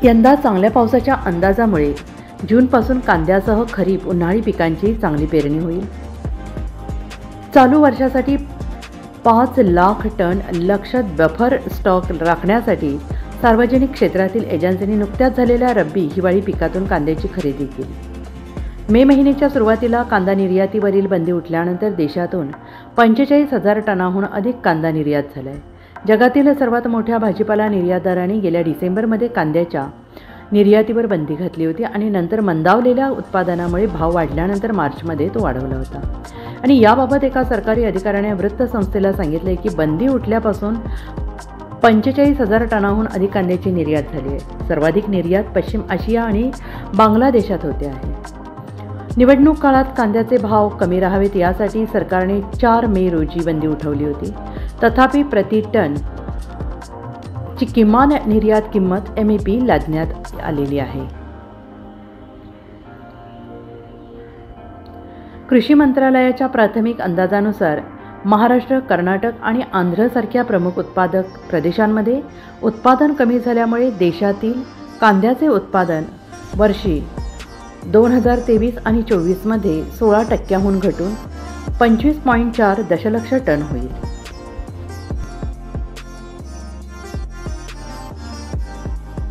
यंदा चांगल्या पावसाच्या अंदाजामुळे जूनपासून कांद्यासह खरीप उन्हाळी पिकांची चांगली पेरणी होईल। चालू वर्षासाठी 5 लाख टन लक्षात बफर स्टॉक राखण्यासाठी सार्वजनिक क्षेत्रातील एजन्सींनी नुकत्याच झालेल्या रब्बी हिवाळी पिकातून कांद्याची खरेदी केली। मे महिन्याच्या सुरुवातीला कांदा निर्यातीवरील बंदी उठल्यानंतर देशातून 45,000 टनाहून अधिक कांदा निर्यात झाला आहे। जगातील सर्वात मोठ्या भाजीपाला निर्यातदारांनी गेल्या डिसेंबरमध्ये कांद्याच्या निर्यातीवर बंदी घातली होती आणि नंतर मंदावलेल्या उत्पादनामुळे भाव वाढल्यानंतर मार्चमध्ये तो वाढवला होता। आणि याबाबत एका सरकारी अधिकाऱ्याने वृत्तसंस्थेला सांगितले की बंदी उठल्यापासून 45,000 टनाहून अधिक कांद्याची निर्यात झाली आहे। सर्वाधिक निर्यात पश्चिम आशिया आणि बांगलादेशात होते आहे। निवडणूक काळात कांद्याचे भाव कमी राहावेत यासाठी सरकारने 4 मे रोजी बंदी उठवली होती। तथापि प्रति टन ची किमान निर्यात किंमत MAP लादण्यात आलेली आहे। कृषी मंत्रालयाच्या प्राथमिक अंदाजानुसार महाराष्ट्र, कर्नाटक आणि आंध्रसारख्या प्रमुख उत्पादक प्रदेशांमध्ये उत्पादन कमी झाल्यामुळे देशातील कांद्याचे उत्पादन वर्षी 2023 आणि 24 मध्ये 16% घटून 25.4 दशलक्ष टन होईल।